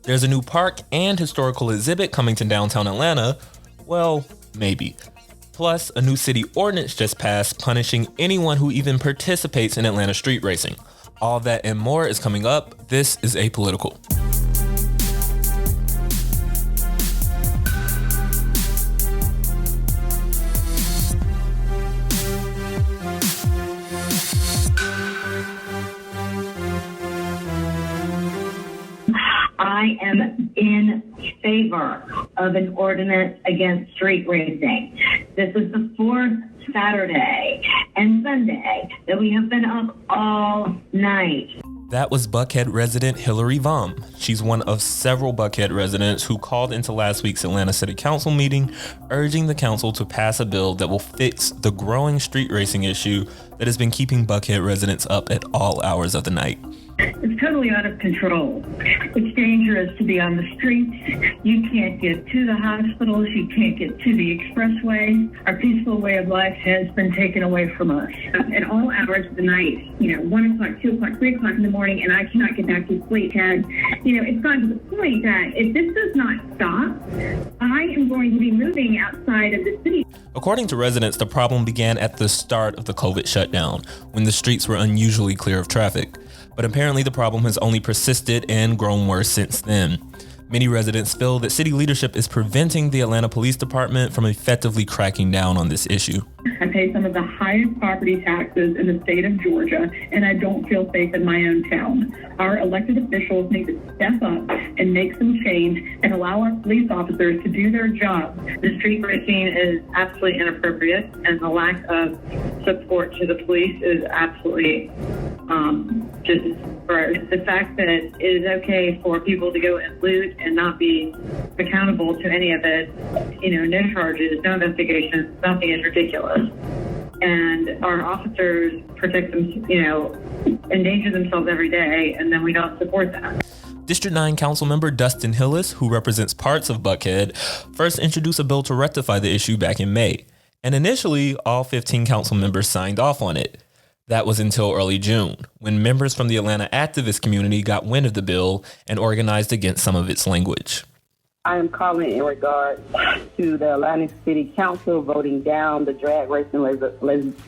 There's a new park and historical exhibit coming to downtown Atlanta. Well, maybe. Plus, a new city ordinance just passed punishing anyone who even participates in Atlanta street racing. All that and more is coming up. This is Apolitical. I am in favor of an ordinance against street racing. This is the fourth Saturday and Sunday that we have been up all night. That was Buckhead resident Hillary Vom. She's one of several Buckhead residents who called into last week's Atlanta City Council meeting, urging the council to pass a bill that will fix the growing street racing issue that has been keeping Buckhead residents up at all hours of the night. It's totally out of control. It's dangerous to be on the streets. You can't get to the hospitals. You can't get to the expressway. Our peaceful way of life has been taken away from us. At all hours of the night, 1 o'clock, 2 o'clock, 3 o'clock in the morning, and I cannot get back to sleep. And, it's gone to the point that if this does not stop, I am going to be moving outside of the city. According to residents, the problem began at the start of the COVID shutdown, when the streets were unusually clear of traffic. But apparently the problem has only persisted and grown worse since then. Many residents feel that city leadership is preventing the Atlanta Police Department from effectively cracking down on this issue. I pay some of the highest property taxes in the state of Georgia, and I don't feel safe in my own town. Our elected officials need to step up and make some change and allow our police officers to do their job. The street racing is absolutely inappropriate, and the lack of support to the police is absolutely just for the fact that it is okay for people to go and loot and not be accountable to any of it. No charges, no investigations, nothing is ridiculous. And our officers protect them, endanger themselves every day, and then we don't support that. District 9 Council member Dustin Hillis, who represents parts of Buckhead, first introduced a bill to rectify the issue back in May. And initially, all 15 council members signed off on it. That was until early June, when members from the Atlanta activist community got wind of the bill and organized against some of its language. I am calling in regard to the Atlanta City Council voting down the drag racing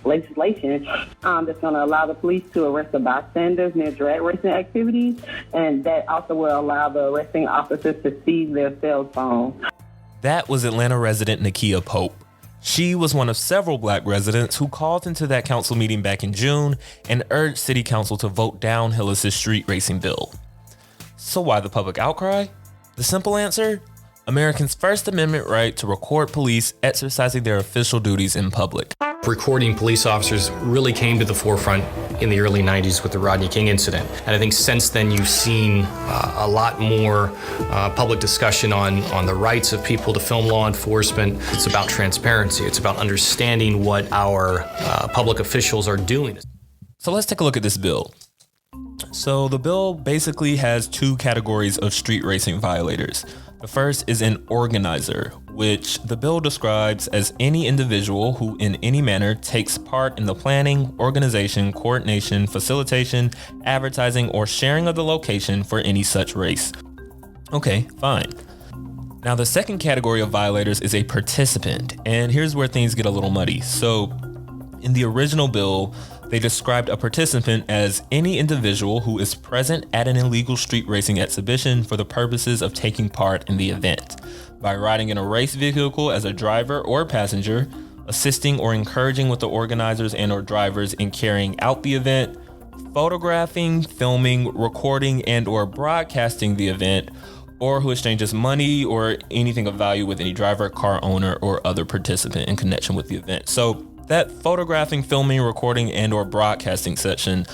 legislation that's going to allow the police to arrest the bystanders near drag racing activities, and that also will allow the arresting officers to seize their cell phones. That was Atlanta resident Nakia Pope. She was one of several Black residents who called into that council meeting back in June and urged City Council to vote down Hillis' street racing bill. So why the public outcry? The simple answer? Americans' First Amendment right to record police exercising their official duties in public. Recording police officers really came to the forefront in the early 90s with the Rodney King incident. And I think since then you've seen a lot more public discussion on the rights of people to film law enforcement. It's about transparency. It's about understanding what our public officials are doing. So let's take a look at this bill. So the bill basically has two categories of street racing violators. The first is an organizer, which the bill describes as any individual who in any manner takes part in the planning, organization, coordination, facilitation, advertising, or sharing of the location for any such race. Okay, fine. Now the second category of violators is a participant, and here's where things get a little muddy. So in the original bill, they described a participant as any individual who is present at an illegal street racing exhibition for the purposes of taking part in the event, by riding in a race vehicle as a driver or passenger, assisting or encouraging with the organizers and or drivers in carrying out the event, photographing, filming, recording, and or broadcasting the event, or who exchanges money or anything of value with any driver, car owner, or other participant in connection with the event. So that photographing, filming, recording, and or broadcasting section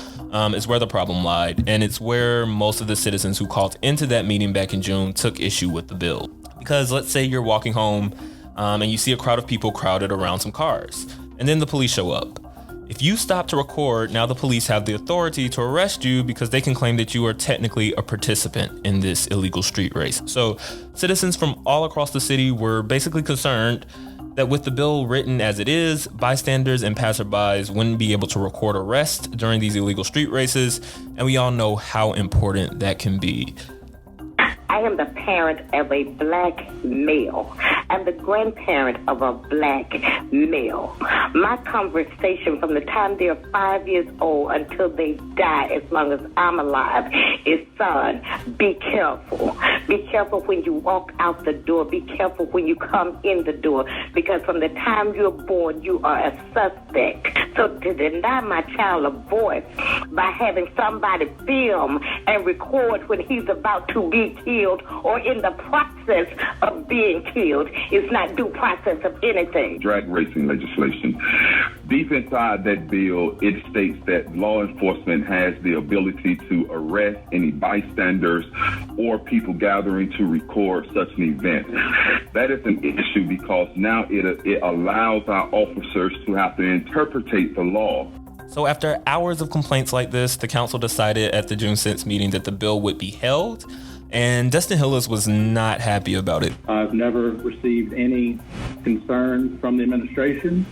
is where the problem lied, and it's where most of the citizens who called into that meeting back in June took issue with the bill. Because let's say you're walking home and you see a crowd of people crowded around some cars, and then the police show up. If you stop to record, now the police have the authority to arrest you because they can claim that you are technically a participant in this illegal street race. So citizens from all across the city were basically concerned that with the bill written as it is, bystanders and passerbys wouldn't be able to record arrests during these illegal street races, and we all know how important that can be. I am the parent of a black male. I'm the grandparent of a black male. My conversation from the time they're 5 years old until they die, as long as I'm alive, is, son, be careful. Be careful when you walk out the door. Be careful when you come in the door, because from the time you're born, you are a suspect. So to deny my child a voice by having somebody film and record when he's about to be killed or in the process of being killed is not due process of anything. Drag racing legislation. Deep inside that bill, it states that law enforcement has the ability to arrest any bystanders or people gathering to record such an event. That is an issue because now it allows our officers to have to interpretate the law. So after hours of complaints like this, the council decided at the June 6th meeting that the bill would be held, and Dustin Hillis was not happy about it. I've never received any concern from the administration.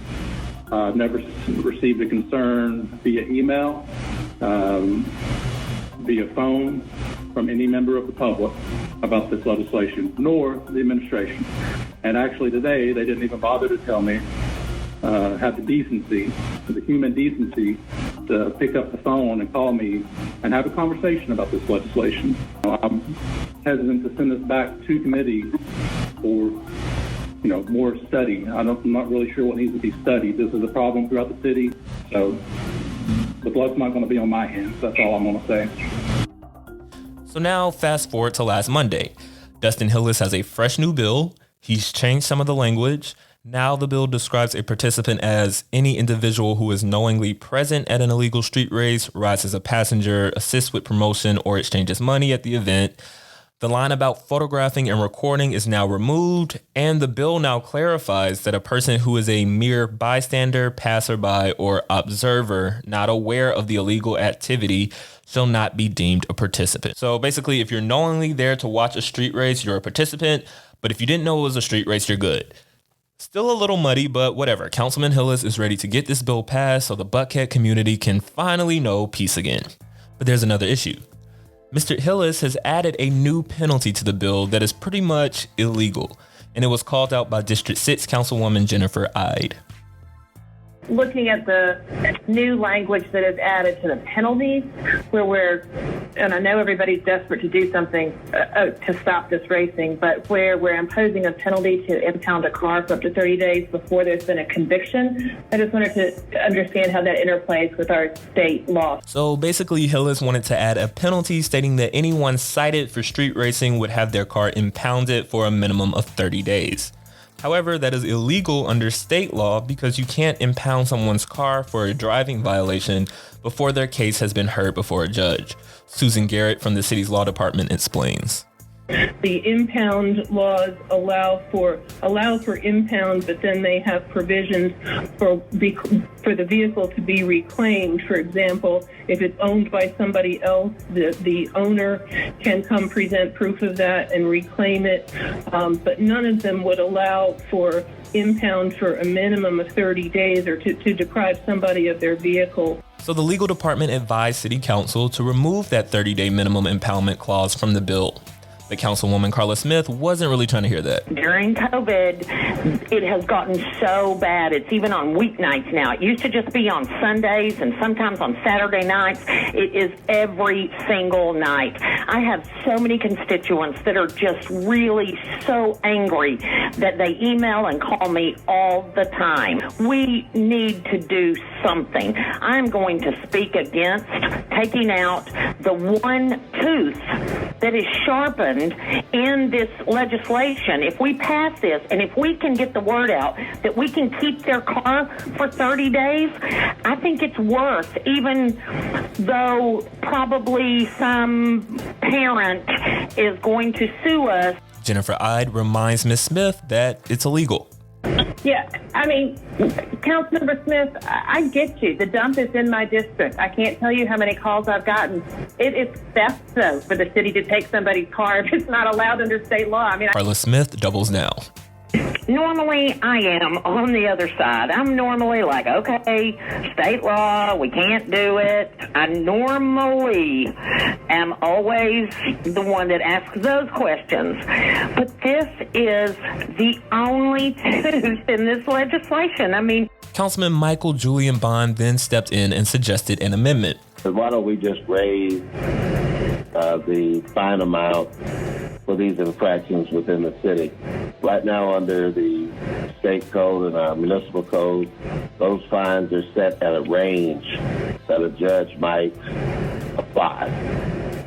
I've never received a concern via email, via phone, from any member of the public about this legislation, nor the administration. And actually today, they didn't even bother to tell me, have the decency, the human decency, to pick up the phone and call me and have a conversation about this legislation. I'm hesitant to send this back to committee for more study. I'm not really sure what needs to be studied. This is a problem throughout the city, so the blood's not going to be on my hands. That's all I'm going to say. So now fast forward to last Monday. Dustin Hillis has a fresh new bill. He's changed some of the language. Now the bill describes a participant as any individual who is knowingly present at an illegal street race, rides as a passenger, assists with promotion, or exchanges money at the event. The line about photographing and recording is now removed, and the bill now clarifies that a person who is a mere bystander, passerby, or observer not aware of the illegal activity shall not be deemed a participant. So basically, if you're knowingly there to watch a street race, you're a participant, but if you didn't know it was a street race, you're good. Still a little muddy, but whatever. Councilman Hillis is ready to get this bill passed so the Buckhead community can finally know peace again. But there's another issue. Mr. Hillis has added a new penalty to the bill that is pretty much illegal, and it was called out by District 6 Councilwoman Jennifer Ide. Looking at the new language that is added to the penalties, and I know everybody's desperate to do something to stop this racing, but where we're imposing a penalty to impound a car for up to 30 days before there's been a conviction, I just wanted to understand how that interplays with our state law. So basically, Hillis wanted to add a penalty stating that anyone cited for street racing would have their car impounded for a minimum of 30 days. However, that is illegal under state law because you can't impound someone's car for a driving violation before their case has been heard before a judge. Susan Garrett from the city's law department explains. The impound laws allow for impound, but then they have provisions for the vehicle to be reclaimed. For example, if it's owned by somebody else, the owner can come present proof of that and reclaim it. But none of them would allow for impound for a minimum of 30 days or to deprive somebody of their vehicle. So the legal department advised City Council to remove that 30-day minimum impoundment clause from the bill. But Councilwoman Carla Smith wasn't really trying to hear that. During COVID, it has gotten so bad. It's even on weeknights now. It used to just be on Sundays and sometimes on Saturday nights. It is every single night. I have so many constituents that are just really so angry that they email and call me all the time. We need to do something. I'm going to speak against taking out the one tooth that is sharpened in this legislation. If we pass this and if we can get the word out that we can keep their car for 30 days, I think it's worth, even though probably some parent is going to sue us. Jennifer Ide reminds Ms. Smith that it's illegal. Yeah, I mean, Councilmember Smith, I get you. The dump is in my district. I can't tell you how many calls I've gotten. It is theft, though, for the city to take somebody's car if it's not allowed under state law. Carla Smith doubles down. Normally, I am on the other side. I'm normally like, okay, state law, we can't do it. I normally am always the one that asks those questions. But this is the only tooth in this legislation. I mean, Councilman Michael Julian Bond then stepped in and suggested an amendment. Why don't we just raise the fine amount for these infractions within the city? Right now, under the state code and our municipal code, those fines are set at a range that a judge might apply.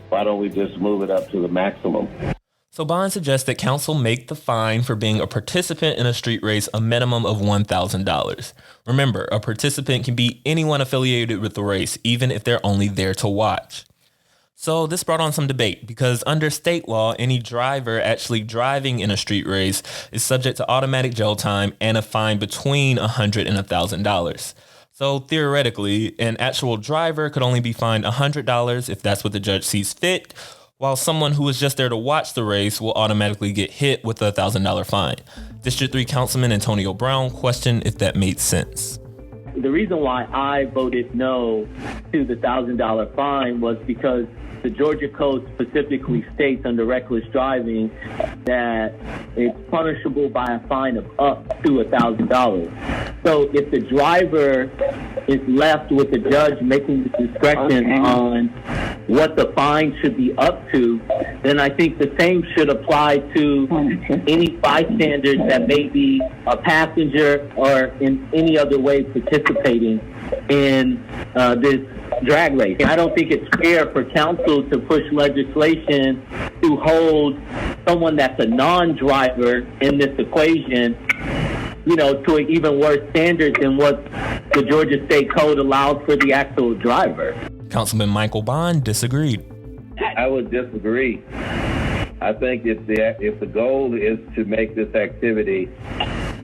Why don't we just move it up to the maximum? So Bond suggests that council make the fine for being a participant in a street race a minimum of $1,000. Remember, a participant can be anyone affiliated with the race, even if they're only there to watch. So this brought on some debate because under state law, any driver actually driving in a street race is subject to automatic jail time and a fine between $100 and $1,000. So theoretically, an actual driver could only be fined $100 if that's what the judge sees fit, while someone who was just there to watch the race will automatically get hit with a $1,000 fine. District 3 Councilman Antonio Brown questioned if that made sense. The reason why I voted no to the $1,000 fine was because the Georgia Code specifically states under reckless driving that it's punishable by a fine of up to $1,000. So if the driver is left with the judge making the discretion on what the fine should be up to, then I think the same should apply to any bystanders that may be a passenger or in any other way participating in this drag race. I don't think it's fair for council to push legislation to hold someone that's a non-driver in this equation, to an even worse standard than what the Georgia State Code allows for the actual driver. Councilman Michael Bond disagreed. I would disagree. I think if the goal is to make this activity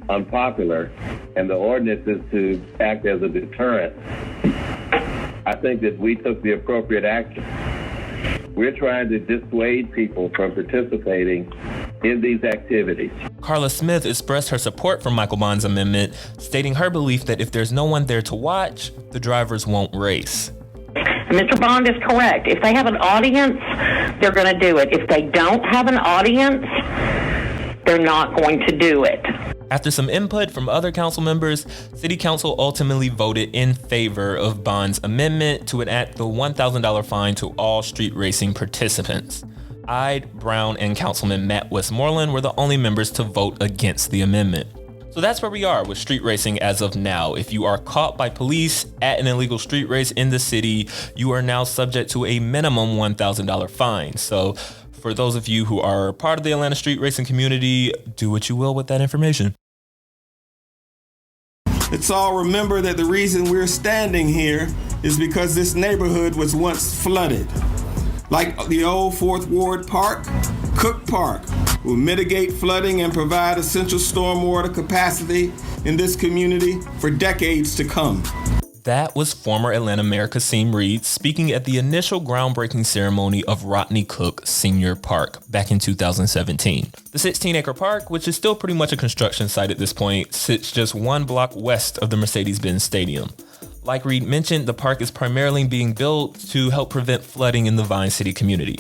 unpopular and the ordinance is to act as a deterrent, I think that we took the appropriate action. We're trying to dissuade people from participating in these activities. Carla Smith expressed her support for Michael Bond's amendment, stating her belief that if there's no one there to watch, the drivers won't race. Mr. Bond is correct. If they have an audience, they're going to do it. If they don't have an audience, they're not going to do it. After some input from other council members, City Council ultimately voted in favor of Bond's amendment to enact the $1,000 fine to all street racing participants. Ide, Brown, and Councilman Matt Westmoreland were the only members to vote against the amendment. So that's where we are with street racing as of now. If you are caught by police at an illegal street race in the city, you are now subject to a minimum $1,000 fine. So for those of you who are part of the Atlanta street racing community, do what you will with that information. Let's all remember that the reason we're standing here is because this neighborhood was once flooded. Like the old 4th Ward Park, Cook Park will mitigate flooding and provide essential stormwater capacity in this community for decades to come. That was former Atlanta Mayor Kasim Reed speaking at the initial groundbreaking ceremony of Rodney Cook Sr. Park back in 2017. The 16-acre park, which is still pretty much a construction site at this point, sits just 1 block west of the Mercedes-Benz Stadium. Like Reed mentioned, the park is primarily being built to help prevent flooding in the Vine City community.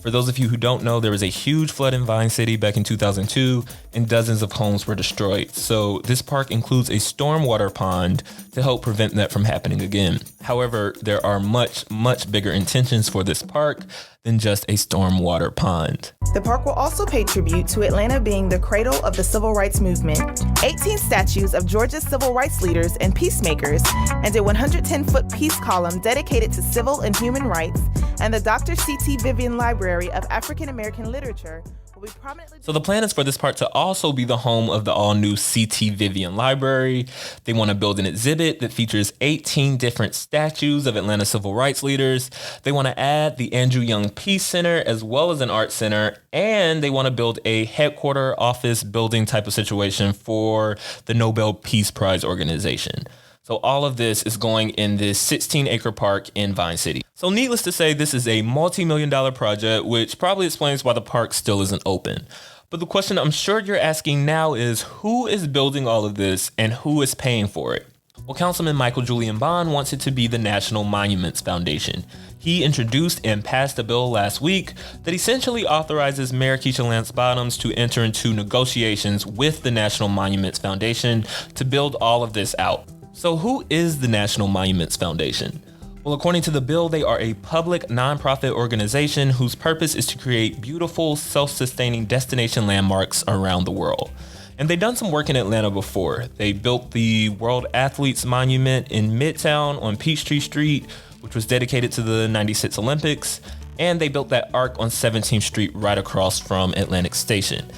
For those of you who don't know, there was a huge flood in Vine City back in 2002, and dozens of homes were destroyed. So this park includes a stormwater pond to help prevent that from happening again. However, there are much, much bigger intentions for this park than just a stormwater pond. The park will also pay tribute to Atlanta being the cradle of the civil rights movement, 18 statues of Georgia's civil rights leaders and peacemakers, and a 110-foot peace column dedicated to civil and human rights, and the Dr. C.T. Vivian Library of African American Literature will be prominently... So the plan is for this park to also be the home of the all-new C.T. Vivian Library. They want to build an exhibit that features 18 different statues of Atlanta civil rights leaders. They want to add the Andrew Young Peace Center as well as an art center, and they want to build a headquarter office building type of situation for the Nobel Peace Prize organization. So So all of this is going in this 16-acre park in Vine City. So needless to say, this is a multi-million-dollar project, which probably explains why the park still isn't open. But the question I'm sure you're asking now is, who is building all of this and who is paying for it? Well, Councilman Michael Julian Bond wants it to be the National Monuments Foundation. He introduced and passed a bill last week that essentially authorizes Mayor Keisha Lance Bottoms to enter into negotiations with the National Monuments Foundation to build all of this out. So who is the National Monuments Foundation? Well, according to the bill, they are a public nonprofit organization whose purpose is to create beautiful, self-sustaining destination landmarks around the world. And they've done some work in Atlanta before. They built the World Athletes Monument in Midtown on Peachtree Street, which was dedicated to the 96 Olympics. And they built that arc on 17th Street right across from Atlantic Station.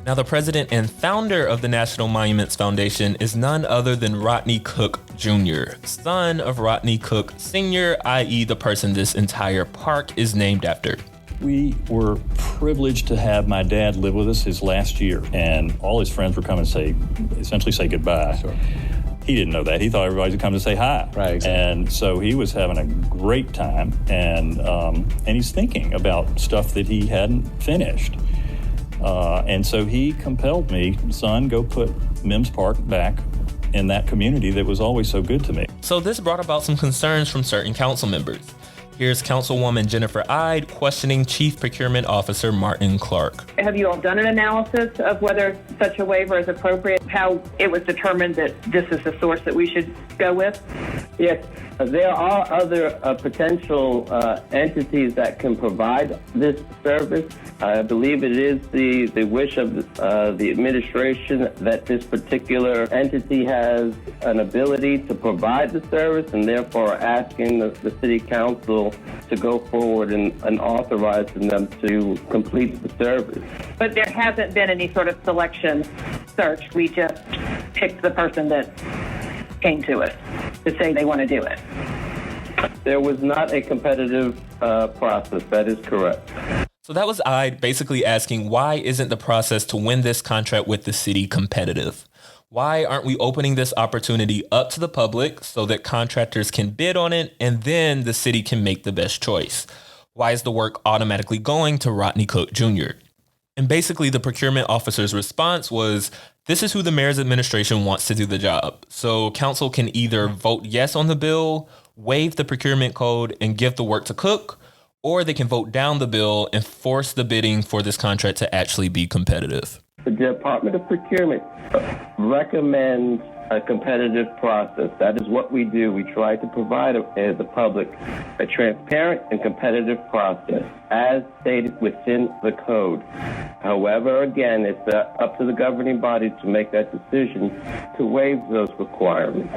Now, the president and founder of the National Monuments Foundation is none other than Rodney Cook Jr., son of Rodney Cook Sr., i.e. the person this entire park is named after. We were privileged to have my dad live with us his last year, and all his friends were coming to essentially say goodbye. Sure. He didn't know that. He thought everybody would come to say hi. Right, exactly. And so he was having a great time, and he's thinking about stuff that he hadn't finished. And so he compelled me, son, go put Mims Park back in that community that was always so good to me. So this brought about some concerns from certain council members. Here's Councilwoman Jennifer Ide questioning Chief Procurement Officer Martin Clark. Have you all done an analysis of whether such a waiver is appropriate? How it was determined that this is the source that we should go with? Yes, there are other potential entities that can provide this service. I believe it is the wish of the administration that this particular entity has an ability to provide the service, and therefore asking the city council to go forward and authorizing them to complete the service. But there hasn't been any sort of selection search. We just picked the person that came to us to say they want to do it. There was not a competitive process. That is correct. So that was Ide basically asking, why isn't the process to win this contract with the city competitive? Why aren't we opening this opportunity up to the public so that contractors can bid on it and then the city can make the best choice? Why is the work automatically going to Rodney Cook Jr.? And basically the procurement officer's response was, this is who the mayor's administration wants to do the job. So council can either vote yes on the bill, waive the procurement code, and give the work to Cook, or they can vote down the bill and force the bidding for this contract to actually be competitive. The Department of Procurement recommends a competitive process. That is what we do. We try to provide as the public a transparent and competitive process as stated within the code. However, again, it's up to the governing body to make that decision to waive those requirements.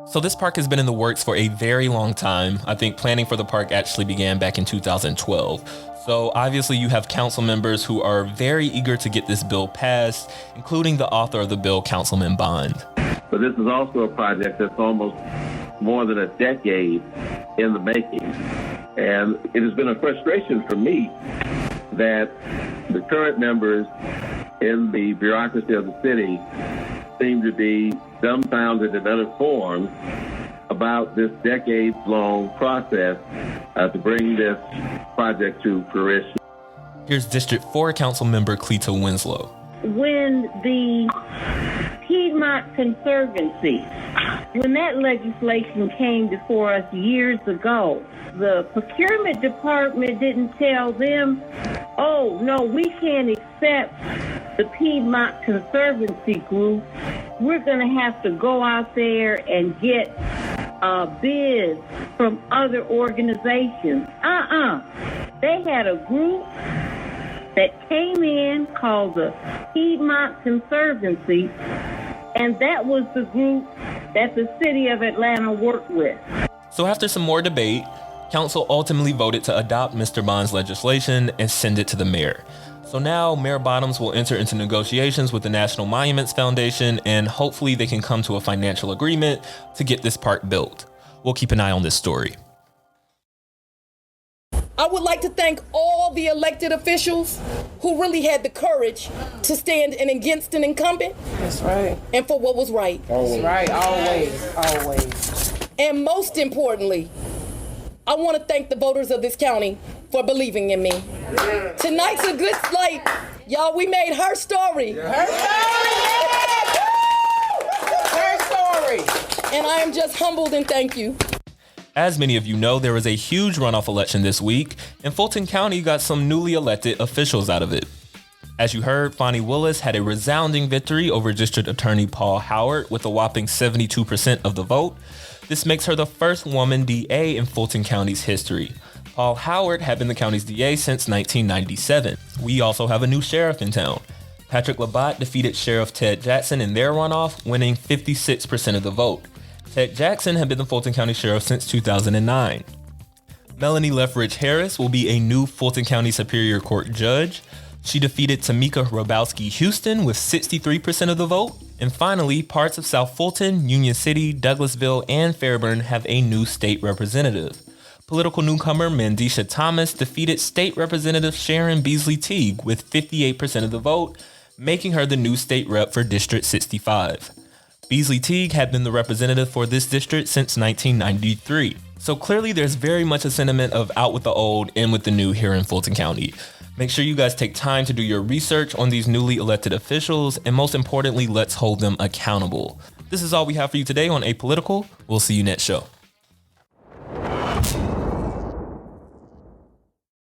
So this park has been in the works for a very long time. I think planning for the park actually began back in 2012. So obviously you have council members who are very eager to get this bill passed, including the author of the bill, Councilman Bond. But this is also a project that's almost more than a decade in the making. And it has been a frustration for me that the current members in the bureaucracy of the city seem to be dumbfounded and uninformed about this decades-long process to bring this project to fruition. Here's District 4 Council Member Cleta Winslow. When the Piedmont Conservancy, when that legislation came before us years ago, the procurement department didn't tell them, oh, no, we can't accept the Piedmont Conservancy group. We're going to have to go out there and get bids from other organizations. They had a group that came in called the Piedmont Conservancy, and that was the group that the city of Atlanta worked with. So after some more debate, council ultimately voted to adopt Mr. Bond's legislation and send it to the mayor. So now Mayor Bottoms will enter into negotiations with the National Monuments Foundation, and hopefully they can come to a financial agreement to get this park built. We'll keep an eye on this story. I would like to thank all the elected officials who really had the courage to stand in against an incumbent. That's right. And for what was right. That's right, always. And most importantly, I want to thank the voters of this county for believing in me. Tonight's a good slate. Y'all, we made her story. Her story. And I am just humbled and thank you. As many of you know, there was a huge runoff election this week, and Fulton County got some newly elected officials out of it. As you heard, Fonnie Willis had a resounding victory over District Attorney Paul Howard with a whopping 72% of the vote. This makes her the first woman DA in Fulton County's history. Paul Howard had been the county's DA since 1997. We also have a new sheriff in town. Patrick Labatt defeated Sheriff Ted Jackson in their runoff, winning 56% of the vote. Ted Jackson had been the Fulton County Sheriff since 2009. Melanie Lethbridge Harris will be a new Fulton County Superior Court judge. She defeated Tamika Rabowski Houston with 63% of the vote. And finally, parts of South Fulton, Union City, Douglasville, and Fairburn have a new state representative. Political newcomer Mandisha Thomas defeated State Representative Sharon Beasley Teague with 58% of the vote, making her the new state rep for District 65. Beasley Teague had been the representative for this district since 1993. So clearly there's very much a sentiment of out with the old, in with the new here in Fulton County. Make sure you guys take time to do your research on these newly elected officials, and most importantly, let's hold them accountable. This is all we have for you today on Apolitical. We'll see you next show.